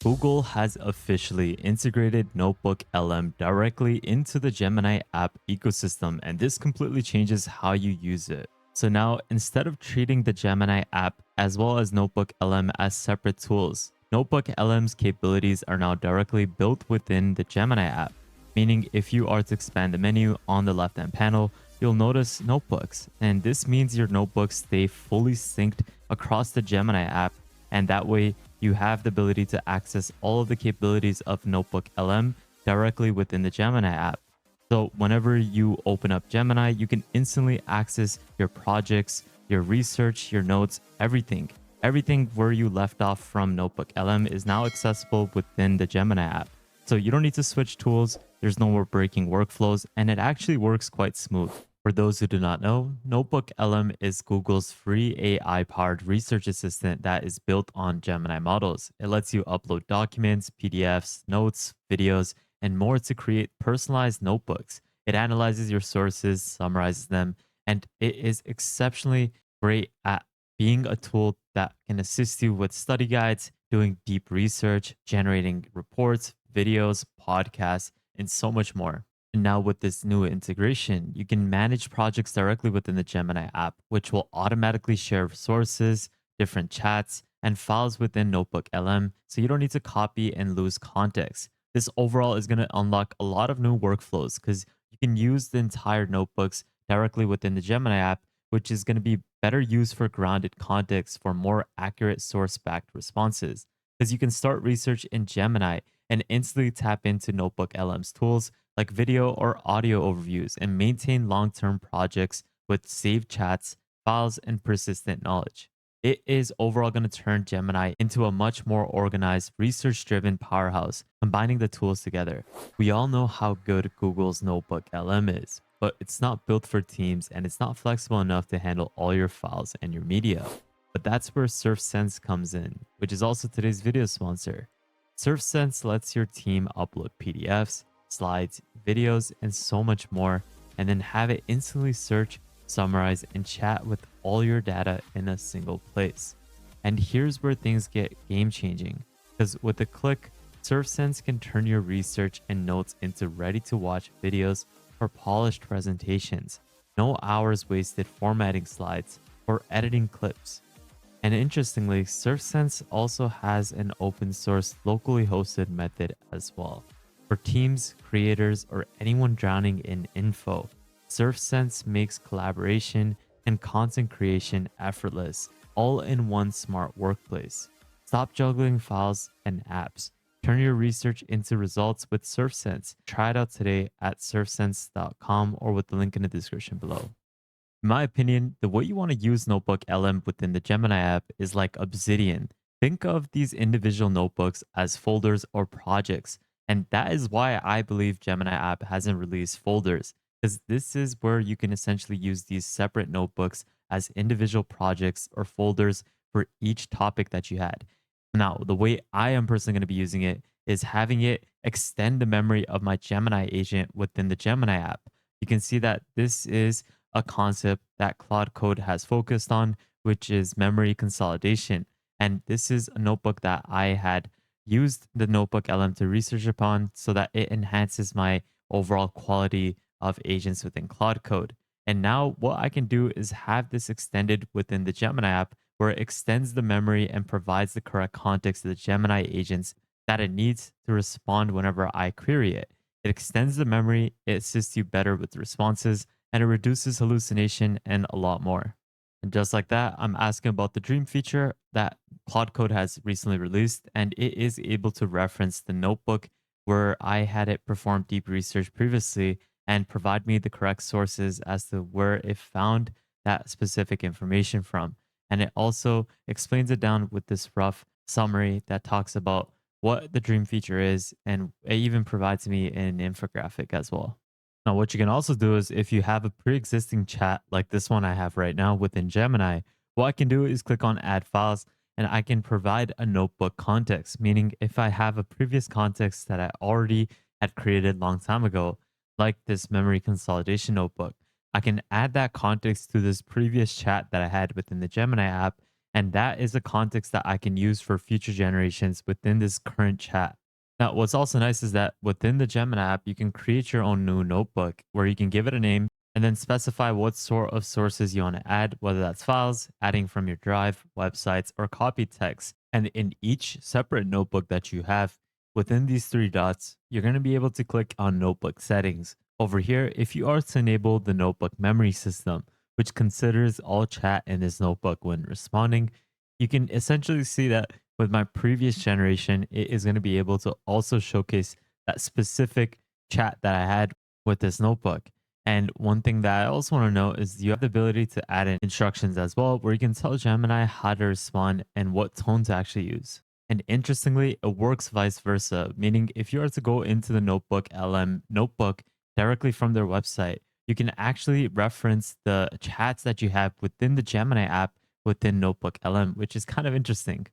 Google has officially integrated NotebookLM directly into the Gemini app ecosystem, and this completely changes how you use it. So now, instead of treating the Gemini app as well as NotebookLM as separate tools, NotebookLM's capabilities are now directly built within the Gemini app. Meaning, if you are to expand the menu on the left-hand panel, you'll notice notebooks, and this means your notebooks stay fully synced across the Gemini app, and that way you have the ability to access all of the capabilities of Notebook LM directly within the Gemini app. So whenever you open up Gemini, you can instantly access your projects, your research, your notes, everything. Everything where you left off from Notebook LM is now accessible within the Gemini app. So you don't need to switch tools, there's no more breaking workflows, and it actually works quite smooth. For those who do not know, Notebook LM is Google's free AI-powered research assistant that is built on Gemini models. It lets you upload documents, PDFs, notes, videos, and more to create personalized notebooks. It analyzes your sources, summarizes them, and it is exceptionally great at being a tool that can assist you with study guides, doing deep research, generating reports, videos, podcasts, and so much more. And now, with this new integration, you can manage projects directly within the Gemini app, which will automatically share sources, different chats, and files within Notebook LM, so you don't need to copy and lose context. This overall is going to unlock a lot of new workflows because you can use the entire notebooks directly within the Gemini app, which is going to be better used for grounded context for more accurate source backed responses. Because you can start research in Gemini and instantly tap into Notebook LM's tools like video or audio overviews and maintain long term projects with saved chats, files, and persistent knowledge. It is overall going to turn Gemini into a much more organized, research driven powerhouse, combining the tools together. We all know how good Google's Notebook LM is, but it's not built for teams and it's not flexible enough to handle all your files and your media. But that's where SurfSense comes in, which is also today's video sponsor. SurfSense lets your team upload PDFs, slides, videos, and so much more, and then have it instantly search, summarize, and chat with all your data in a single place. And here's where things get game changing, because with a click, SurfSense can turn your research and notes into ready to watch videos or polished presentations. No hours wasted formatting slides or editing clips. And interestingly, SurfSense also has an open source locally hosted method as well. For teams, creators, or anyone drowning in info, SurfSense makes collaboration and content creation effortless, all in one smart workplace. Stop juggling files and apps. Turn your research into results with SurfSense. Try it out today at surfsense.com or with the link in the description below. In my opinion, the way you want to use Notebook LM within the Gemini app is like Obsidian. Think of these individual notebooks as folders or projects. And that is why I believe Gemini app hasn't released folders, because this is where you can essentially use these separate notebooks as individual projects or folders for each topic that you had. Now, the way I am personally going to be using it is having it extend the memory of my Gemini agent within the Gemini app. You can see that this is a concept that Claude Code has focused on, which is memory consolidation. And this is a notebook that I had used the Notebook LM to research upon so that it enhances my overall quality of agents within Claude Code. And now what I can do is have this extended within the Gemini app where it extends the memory and provides the correct context to the Gemini agents that it needs to respond whenever I query it. It extends the memory, it assists you better with responses, and it reduces hallucination and a lot more. And just like that, I'm asking about the dream feature that Claude Code has recently released, and it is able to reference the notebook where I had it perform deep research previously and provide me the correct sources as to where it found that specific information from. And it also explains it down with this rough summary that talks about what the dream feature is, and it even provides me an infographic as well. Now, what you can also do is if you have a pre-existing chat like this one I have right now within Gemini, what I can do is click on add files and I can provide a notebook context, meaning if I have a previous context that I already had created long time ago, like this memory consolidation notebook, I can add that context to this previous chat that I had within the Gemini app And that is a context that I can use for future generations within this current chat. Now, what's also nice is that within the Gemini app, you can create your own new notebook where you can give it a name and then specify what sort of sources you want to add, whether that's files, adding from your drive, websites, or copy text. And in each separate notebook that you have, within these three dots, you're going to be able to click on notebook settings. Over here, if you are to enable the notebook memory system, which considers all chat in this notebook when responding, you can essentially see that with my previous generation, it is going to be able to also showcase that specific chat that I had with this notebook. And one thing that I also want to note is you have the ability to add in instructions as well, where you can tell Gemini how to respond and what tone to actually use. And interestingly, it works vice versa, meaning if you are to go into the Notebook LM notebook directly from their website, you can actually reference the chats that you have within the Gemini app within Notebook LM, which is kind of interesting.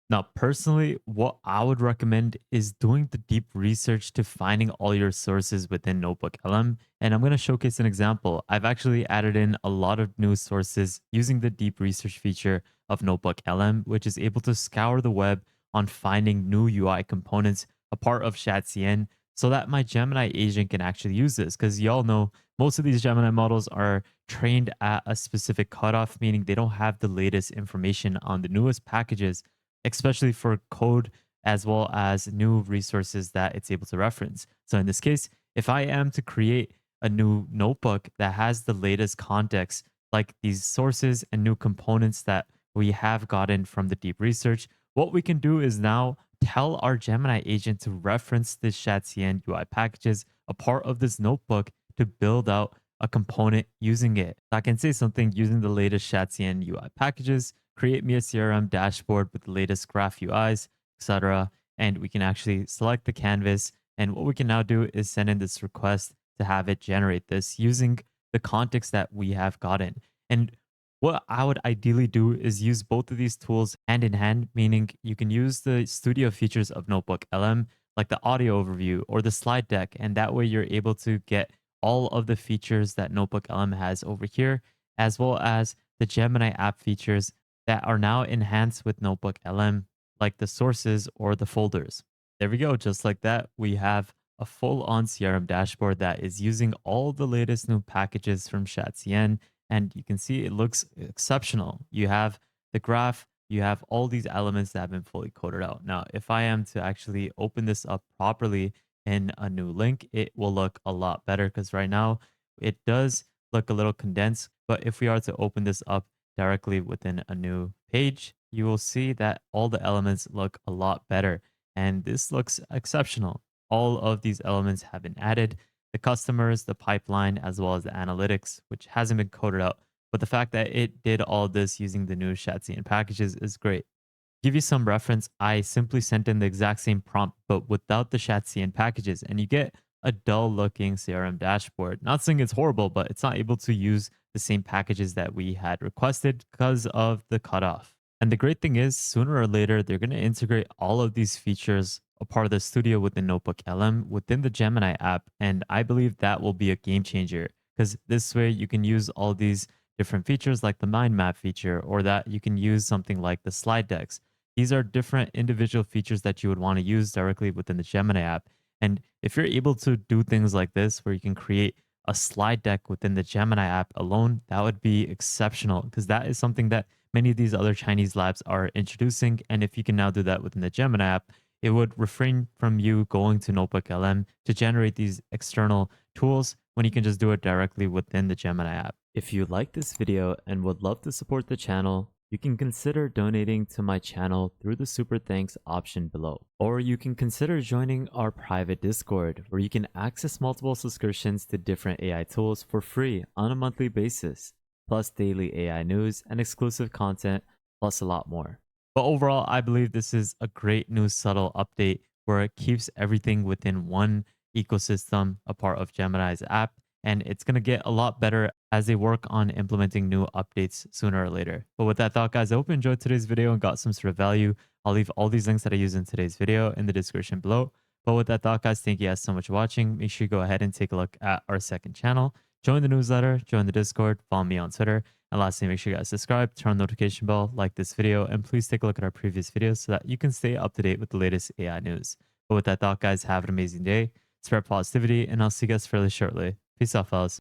Now, personally, what I would recommend is doing the deep research to finding all your sources within Notebook LM. And I'm going to showcase an example. I've actually added in a lot of new sources using the deep research feature of Notebook LM, which is able to scour the web on finding new UI components, a part of ChatCN, so that my Gemini agent can actually use this. Because y'all know most of these Gemini models are trained at a specific cutoff, meaning they don't have the latest information on the newest packages, especially for code as well as new resources that it's able to reference. So in this case, if I am to create a new notebook that has the latest context, like these sources and new components that we have gotten from the deep research, what we can do is now tell our Gemini agent to reference the ShatCN UI packages, a part of this notebook, to build out a component using it. I can say something using the latest ShatCN UI packages, create me a CRM dashboard with the latest graph UIs, etc. And we can actually select the canvas. And what we can now do is send in this request to have it generate this using the context that we have gotten. And what I would ideally do is use both of these tools hand in hand, meaning you can use the studio features of Notebook LM, like the audio overview or the slide deck. And that way you're able to get all of the features that Notebook LM has over here, as well as the Gemini app features that are now enhanced with Notebook LM, like the sources or the folders. There we go. Just like that, we have a full on CRM dashboard that is using all the latest new packages from ShatCN. And you can see it looks exceptional. You have the graph, you have all these elements that have been fully coded out. Now, if I am to actually open this up properly in a new link, it will look a lot better because right now it does look a little condensed. But if we are to open this up directly within a new page, you will see that all the elements look a lot better. And this looks exceptional. All of these elements have been added, the customers, the pipeline, as well as the analytics, which hasn't been coded out. But the fact that it did all this using the new ShatCN packages is great. Give you some reference, I simply sent in the exact same prompt, but without the ShatCN packages, and you get a dull looking CRM dashboard. Not saying it's horrible, but it's not able to use the same packages that we had requested because of the cutoff. And the great thing is, sooner or later, they're going to integrate all of these features, a part of the studio within Notebook LM, within the Gemini app. And I believe that will be a game changer because this way you can use all these different features like the mind map feature, or that you can use something like the slide decks. These are different individual features that you would want to use directly within the Gemini app. And if you're able to do things like this, where you can create a slide deck within the Gemini app alone, that would be exceptional because that is something that many of these other Chinese labs are introducing. And if you can now do that within the Gemini app, it would refrain from you going to Notebook LM to generate these external tools when you can just do it directly within the Gemini app. If you like this video and would love to support the channel, you can consider donating to my channel through the super thanks option below. Or you can consider joining our private Discord where you can access multiple subscriptions to different AI tools for free on a monthly basis, plus daily AI news and exclusive content, plus a lot more. But overall, I believe this is a great new subtle update where it keeps everything within one ecosystem, a part of Gemini's app, and it's going to get a lot better as they work on implementing new updates sooner or later. But with that thought, guys, I hope you enjoyed today's video and got some sort of value. I'll leave all these links that I use in today's video in the description below. But with that thought, guys, thank you guys so much for watching. Make sure you go ahead and take a look at our second channel. Join the newsletter, join the Discord, follow me on Twitter, And lastly, make sure you guys subscribe, turn on the notification bell, like this video, and please take a look at our previous videos so that you can stay up to date with the latest AI news. But with that thought, guys, have an amazing day, spread positivity, and I'll see you guys fairly shortly. Peace out, fellas.